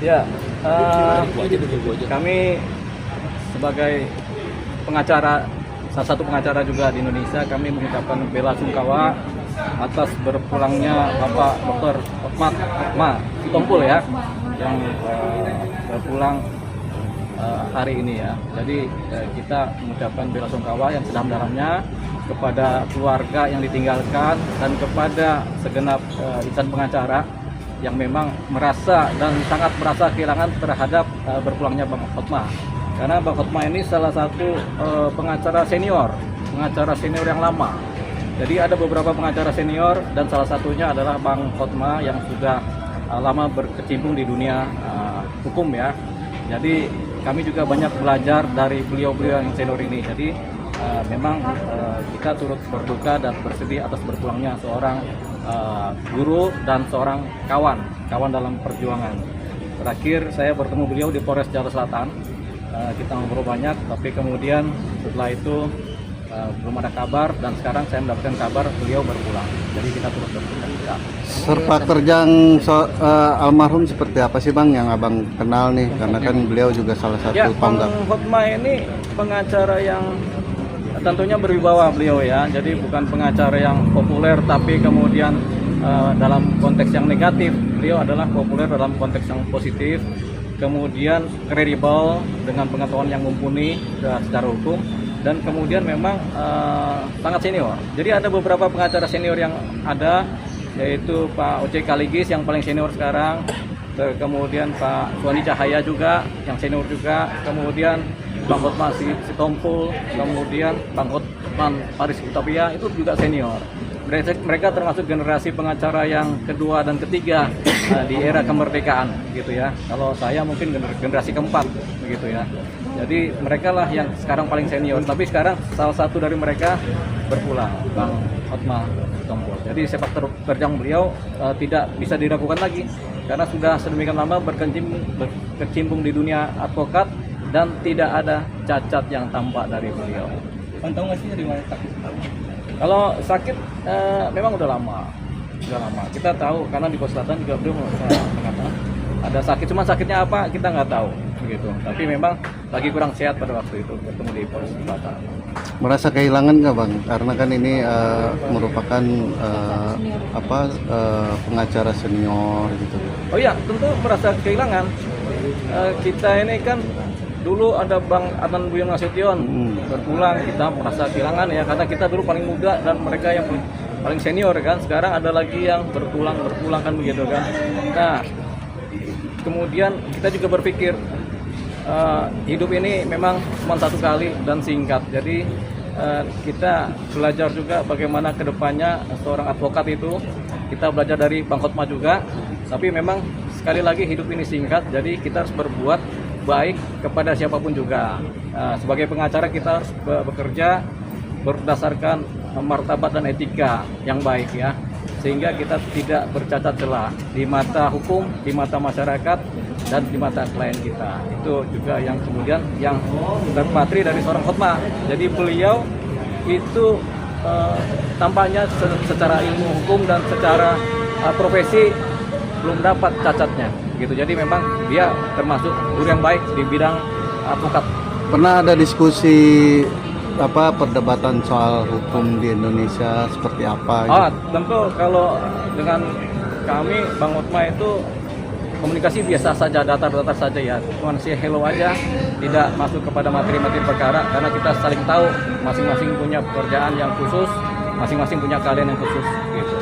Ya, kami sebagai pengacara, salah satu pengacara juga di Indonesia, kami mengucapkan bela sungkawa atas berpulangnya Bapak Dr. Hotma Sitompul ya, yang berpulang hari ini ya. Jadi kita mengucapkan bela sungkawa yang sedalam-dalamnya kepada keluarga yang ditinggalkan dan kepada segenap insan pengacara yang memang merasa dan sangat merasa kehilangan terhadap berpulangnya Bang Hotma. Karena Bang Hotma ini salah satu pengacara senior yang lama. Jadi ada beberapa pengacara senior dan salah satunya adalah Bang Hotma yang sudah lama berkecimpung di dunia hukum ya. Jadi kami juga banyak belajar dari beliau-beliau yang senior ini. Jadi memang kita turut berduka dan bersedih atas berpulangnya seorang guru dan seorang kawan dalam perjuangan. Terakhir saya bertemu beliau di Polres Jakarta Selatan. Kita ngobrol banyak, tapi kemudian setelah itu belum ada kabar dan sekarang saya mendapatkan kabar beliau berpulang. Jadi kita turut berduka. Sepak terjang almarhum seperti apa sih Bang yang Abang kenal nih? Karena kan beliau juga salah satu Bang Hotma ini pengacara yang tentunya berwibawa beliau ya. Jadi bukan pengacara yang populer tapi kemudian dalam konteks yang negatif. Beliau adalah populer dalam konteks yang positif. Kemudian kredibel dengan pengetahuan yang mumpuni secara hukum, dan kemudian memang sangat senior. Jadi ada beberapa pengacara senior yang ada, yaitu Pak Oce Kaligis yang paling senior sekarang, kemudian Pak Suwandi Cahaya juga yang senior juga, kemudian Bang Hotma Sitompul, kemudian Bang Hotman Paris Utopia itu juga senior. Mereka termasuk generasi pengacara yang kedua dan ketiga di era kemerdekaan gitu ya. Kalau saya mungkin generasi keempat begitu ya. Jadi mereka lah yang sekarang paling senior. Tapi sekarang salah satu dari mereka berpulang, Bang Hotma Sitompul. Jadi sepak terjang beliau tidak bisa diragukan lagi karena sudah sedemikian lama berkecimpung di dunia advokat dan tidak ada cacat yang tampak dari beliau. Tahu nggak sih dari mana sakit? Kalau sakit memang udah lama. Kita tahu karena di Pos Selatan juga beliau mengatakan ada sakit, cuma sakitnya apa kita nggak tahu begitu. Tapi memang lagi kurang sehat pada waktu itu ketemu di Pos Selatan. Merasa kehilangan nggak Bang? Karena kan ini merupakan pengacara senior gitu. Oh iya, tentu merasa kehilangan. Kita ini kan dulu ada Bang Adnan Buyung Nasution berpulang, kita merasa kehilangan ya karena kita dulu paling muda dan mereka yang paling senior kan. Sekarang ada lagi yang berpulang kan begitu kan. Nah, kemudian kita juga berpikir hidup ini memang cuma satu kali dan singkat. Jadi kita belajar juga bagaimana kedepannya seorang advokat itu. Kita belajar dari Bang Hotma juga. Tapi memang sekali lagi hidup ini singkat. Jadi kita harus berbuat baik kepada siapapun juga. Sebagai pengacara kita harus bekerja berdasarkan martabat dan etika yang baik ya, sehingga kita tidak bercacat celah di mata hukum, di mata masyarakat, dan di mata klien kita. Itu juga yang kemudian yang terpatri dari seorang Hotma. Jadi beliau itu tampaknya secara ilmu hukum dan secara profesi belum dapat cacatnya gitu. Jadi memang dia termasuk guru yang baik di bidang advokat. Pernah ada diskusi perdebatan soal hukum di Indonesia seperti apa gitu? Tentu kalau dengan kami Bang Hotma itu komunikasi biasa saja, datar-datar saja ya. Cuma hello aja, tidak masuk kepada materi-materi perkara karena kita saling tahu masing-masing punya pekerjaan yang khusus masing-masing punya keahlian yang khusus gitu.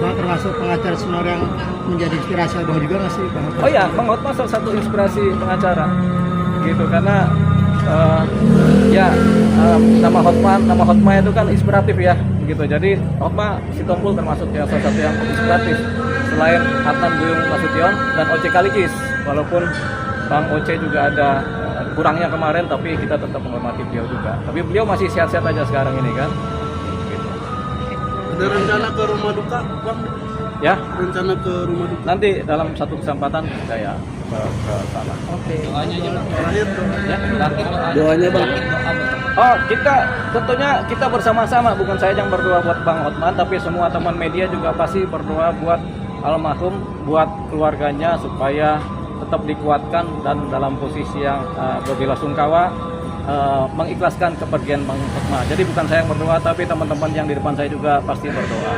Bang, termasuk pengacara senior yang menjadi inspirasi abang juga nggak sih Bang? Oh iya, Bang Hotma salah satu inspirasi pengacara gitu karena nama Hotma itu kan inspiratif ya gitu. Jadi Hotma Sitompul termasuk yang salah satu yang inspiratif selain Adnan Buyung Nasution dan Oce Kaligis. Walaupun Bang Oce juga ada kurangnya kemarin, tapi kita tetap menghormati beliau juga. Tapi beliau masih sehat-sehat aja sekarang ini kan. Gitu. Ada rencana ke rumah duka, Bang? Ya, Rencana ke rumah duka? nanti dalam satu kesempatan saya ke sana. Oke. Terakhir dong. Ya, nanti. Doanya, Bang. Oh, tentunya kita bersama-sama, bukan saya yang berdoa buat Bang Hotman, tapi semua teman media juga pasti berdoa buat almarhum, buat keluarganya supaya tetap dikuatkan dan dalam posisi yang berbelasungkawa, mengikhlaskan kepergian Bang Hotman. Jadi bukan saya yang berdoa, tapi teman-teman yang di depan saya juga pasti berdoa.